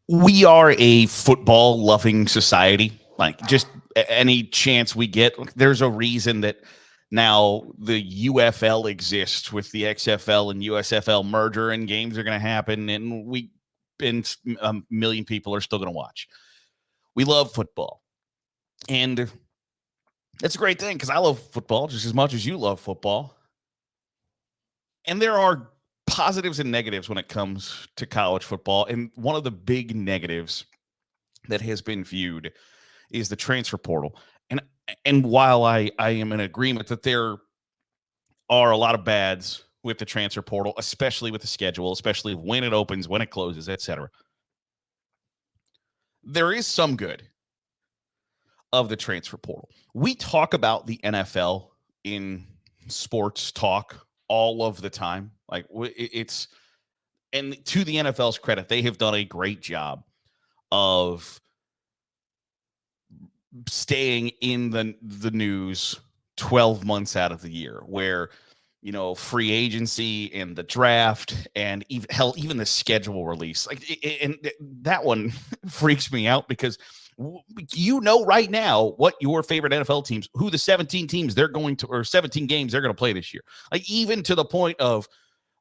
We are a football loving society. Like, just any chance we get, there's a reason that now the UFL exists with the XFL and USFL merger, and games are going to happen, and a million people are still going to watch. We love football, and it's a great thing because I love football just as much as you love football. And there are positives and negatives when it comes to college football. And one of the big negatives that has been viewed is the transfer portal. And while I am in agreement that there are a lot of bads with the transfer portal, especially with the schedule, especially when it opens, when it closes, etc. There is some good of the transfer portal. We talk about the NFL in sports talk all of the time. Like, it's, and to the NFL's credit, they have done a great job of staying in the news 12 months out of the year, where free agency and the draft and even the schedule release, like, and that one freaks me out because right now what your favorite NFL teams, who the 17 teams they're going to, or 17 games they're going to play this year, like, even to the point of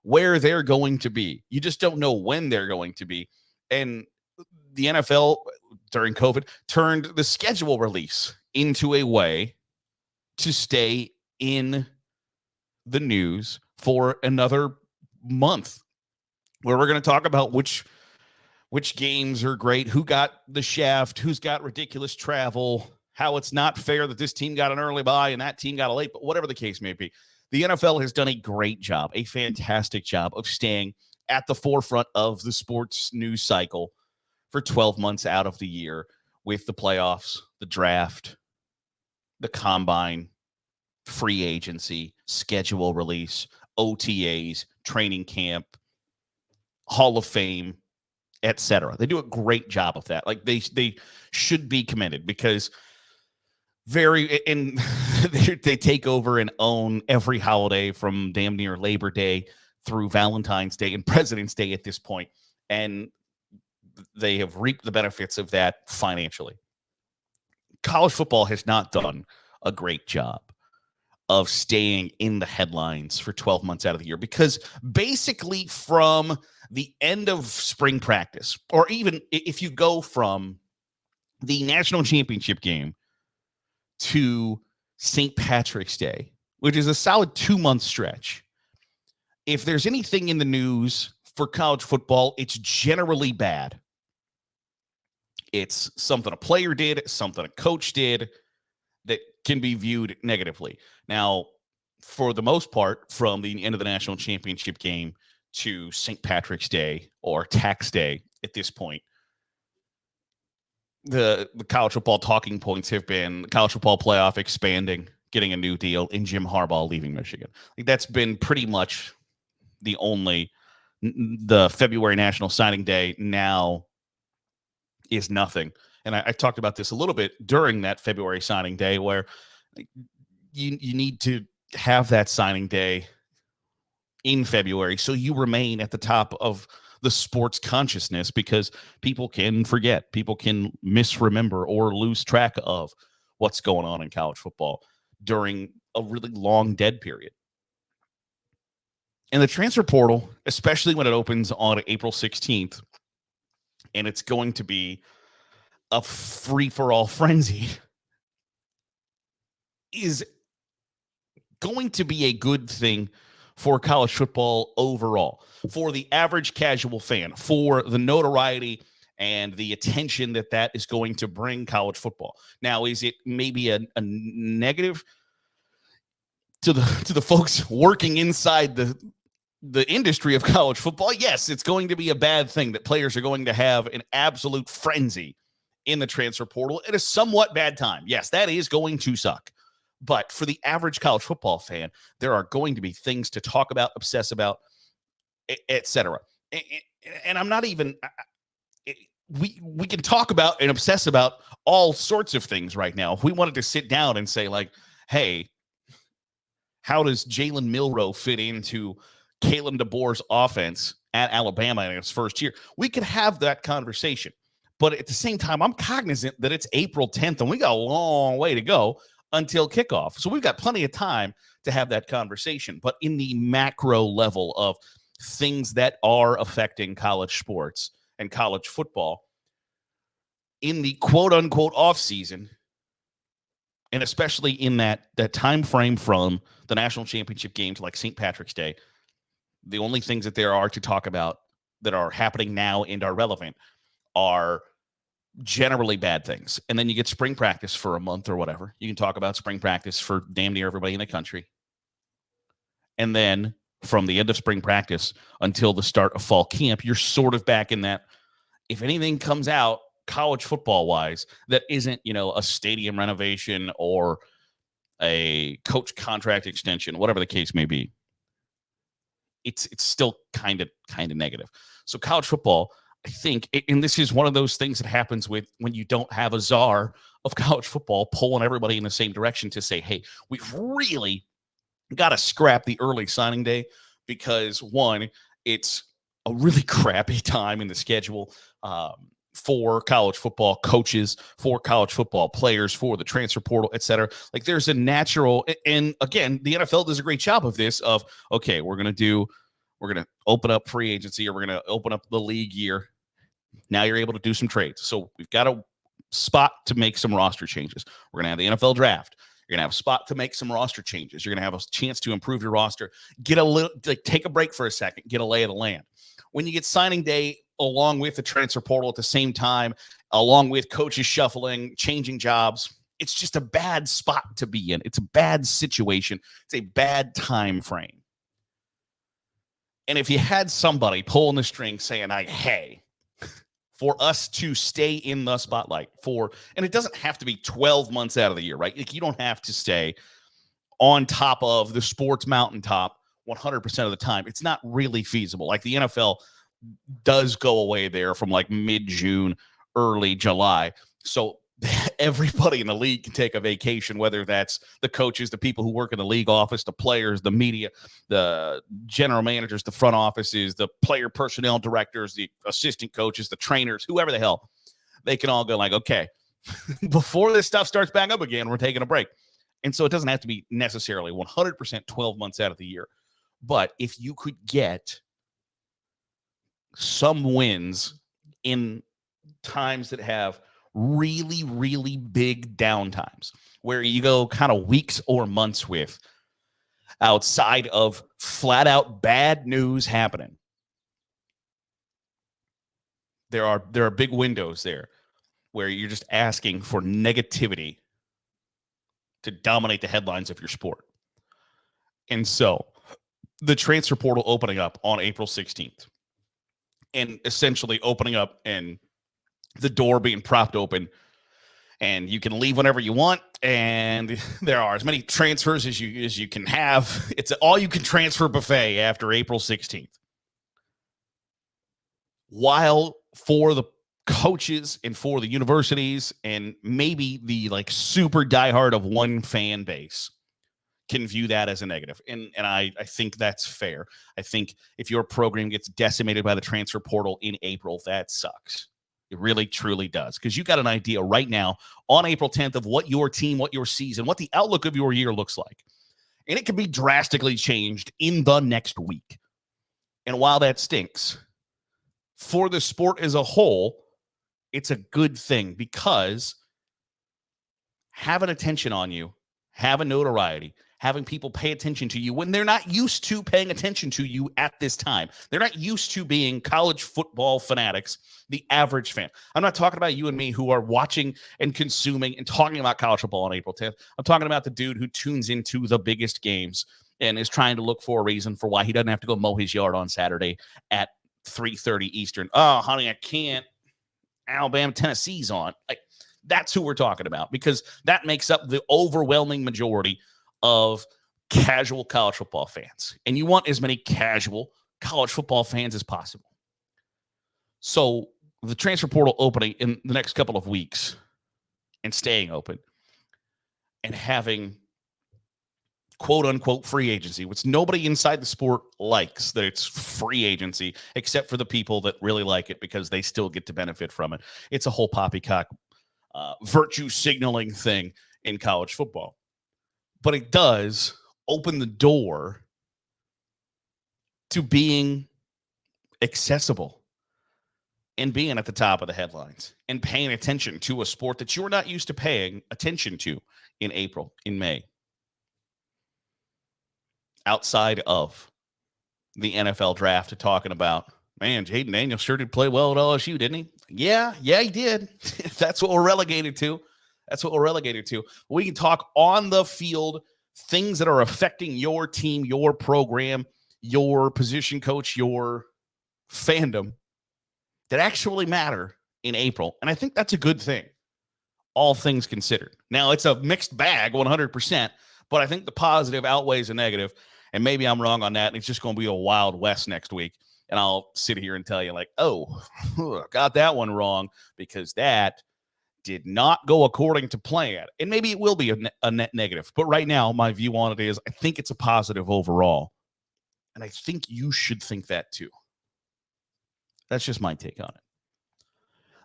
where they're going to be. You just don't know when they're going to be. And the NFL during COVID turned the schedule release into a way to stay in the news for another month, where we're going to talk about which games are great, who got the shaft, who's got ridiculous travel, how it's not fair that this team got an early bye and that team got a late, but whatever the case may be. The NFL has done a great job, a fantastic job of staying at the forefront of the sports news cycle for 12 months out of the year, with the playoffs, the draft, the combine, free agency, schedule release, OTAs, training camp, Hall of Fame, etc. They do a great job of that. Like, they should be commended, because they take over and own every holiday from damn near Labor Day through Valentine's Day and President's Day at this point, and they have reaped the benefits of that financially. College football has not done a great job of staying in the headlines for 12 months out of the year, because basically from the end of spring practice, or even if you go from the national championship game to St. Patrick's Day, which is a solid 2-month stretch, if there's anything in the news for college football, it's generally bad. It's something a player did, something a coach did, that can be viewed negatively. Now, for the most part, from the end of the national championship game to St. Patrick's Day, or tax day at this point, the college football talking points have been the college football playoff expanding, getting a new deal, and Jim Harbaugh leaving Michigan. Like, that's been pretty much the February National Signing Day now is nothing. And I talked about this a little bit during that February signing day, where you need to have that signing day in February so you remain at the top of the sports consciousness, because people can forget, people can misremember or lose track of what's going on in college football during a really long dead period. And the transfer portal, especially when it opens on April 16th, and it's going to be a free-for-all frenzy, is going to be a good thing for college football overall, for the average casual fan, for the notoriety and the attention that is going to bring college football. Now, is it maybe a negative to the folks working inside the industry of college football? Yes, it's going to be a bad thing that players are going to have an absolute frenzy in the transfer portal at a somewhat bad time. Yes, that is going to suck. But for the average college football fan, there are going to be things to talk about, obsess about, etc. And I'm not even, we can talk about and obsess about all sorts of things right now. If we wanted to sit down and say, like, hey, how does Jalen Milroe fit into Kalen DeBoer's offense at Alabama in his first year. We could have that conversation. But at the same time, I'm cognizant that it's April 10th and we got a long way to go until kickoff. So we've got plenty of time to have that conversation. But in the macro level of things that are affecting college sports and college football, in the quote unquote off season, and especially in that time frame from the national championship game to like St. Patrick's Day, the only things that there are to talk about that are happening now and are relevant are generally bad things. And then you get spring practice for a month or whatever. You can talk about spring practice for damn near everybody in the country. And then from the end of spring practice until the start of fall camp, you're sort of back in that, if anything comes out college football wise that isn't, a stadium renovation or a coach contract extension, whatever the case may be, it's still kind of negative. So college football, I think, and this is one of those things that happens with when you don't have a czar of college football pulling everybody in the same direction to say, hey, we've really got to scrap the early signing day because, one, it's a really crappy time in the schedule for college football coaches, for college football players, for the transfer portal, et cetera. Like there's a natural, and again, the NFL does a great job of this of, okay, we're going to open up free agency, or we're going to open up the league year. Now you're able to do some trades. So we've got a spot to make some roster changes. We're going to have the NFL draft. You're going to have a spot to make some roster changes. You're going to have a chance to improve your roster, get a little, take a break for a second, get a lay of the land. When you get signing day along with the transfer portal at the same time, along with coaches shuffling, changing jobs, it's just a bad spot to be in. It's a bad situation. It's a bad time frame. And if you had somebody pulling the string saying, hey, for us to stay in the spotlight and it doesn't have to be 12 months out of the year, right? Like you don't have to stay on top of the sports mountaintop 100% of the time. It's not really feasible. Like the NFL does go away there from like mid-June, early July. So everybody in the league can take a vacation, whether that's the coaches, the people who work in the league office, the players, the media, the general managers, the front offices, the player personnel directors, the assistant coaches, the trainers, whoever the hell. They can all go like, okay, before this stuff starts back up again, we're taking a break. And so it doesn't have to be necessarily 100% 12 months out of the year. But if you could get some wins in times that have really, really big downtimes where you go kind of weeks or months with outside of flat out bad news happening. There are big windows there where you're just asking for negativity to dominate the headlines of your sport. And so the transfer portal opening up on April 16th and essentially opening up and the door being propped open and you can leave whenever you want. And there are as many transfers as you can have. It's an all you can transfer buffet after April 16th. While for the coaches and for the universities and maybe the like super diehard of one fan base can view that as a negative. And I think that's fair. I think if your program gets decimated by the transfer portal in April, that sucks. It really, truly does. Because you got an idea right now on April 10th of what your team, what your season, what the outlook of your year looks like. And it can be drastically changed in the next week. And while that stinks, for the sport as a whole, it's a good thing because having attention on you, having notoriety, having people pay attention to you when they're not used to paying attention to you at this time. They're not used to being college football fanatics, the average fan. I'm not talking about you and me who are watching and consuming and talking about college football on April 10th. I'm talking about the dude who tunes into the biggest games and is trying to look for a reason for why he doesn't have to go mow his yard on Saturday at 3:30 Eastern. Oh, honey, I can't. Alabama, Tennessee's on. Like, that's who we're talking about because that makes up the overwhelming majority of casual college football fans. And you want as many casual college football fans as possible. So the transfer portal opening in the next couple of weeks and staying open and having quote unquote free agency, which nobody inside the sport likes, that it's free agency, except for the people that really like it because they still get to benefit from it. It's a whole poppycock virtue signaling thing in college football. But it does open the door to being accessible and being at the top of the headlines and paying attention to a sport that you're not used to paying attention to in April, in May. Outside of the NFL draft, talking about, man, Jaden Daniels sure did play well at LSU, didn't he? Yeah, he did. That's what we're relegated to. We can talk on the field, things that are affecting your team, your program, your position coach, your fandom that actually matter in April. And I think that's a good thing, all things considered. Now, it's a mixed bag, 100%, but I think the positive outweighs the negative. And maybe I'm wrong on that. And it's just going to be a Wild West next week. And I'll sit here and tell you, like, oh, got that one wrong because that did not go according to plan. And maybe it will be a net negative. But right now, my view on it is I think it's a positive overall. And I think you should think that too. That's just my take on it.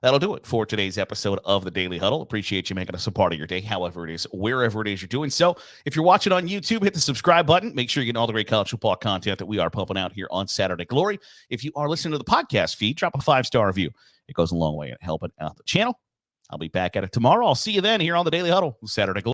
That'll do it for today's episode of the Daily Huddle. Appreciate you making us a part of your day, however it is, wherever it is you're doing so. If you're watching on YouTube, hit the subscribe button. Make sure you get all the great college football content that we are pumping out here on Saturday Glory. If you are listening to the podcast feed, drop a 5-star review. It goes a long way in helping out the channel. I'll be back at it tomorrow. I'll see you then here on the Daily Huddle, Saturday Glory.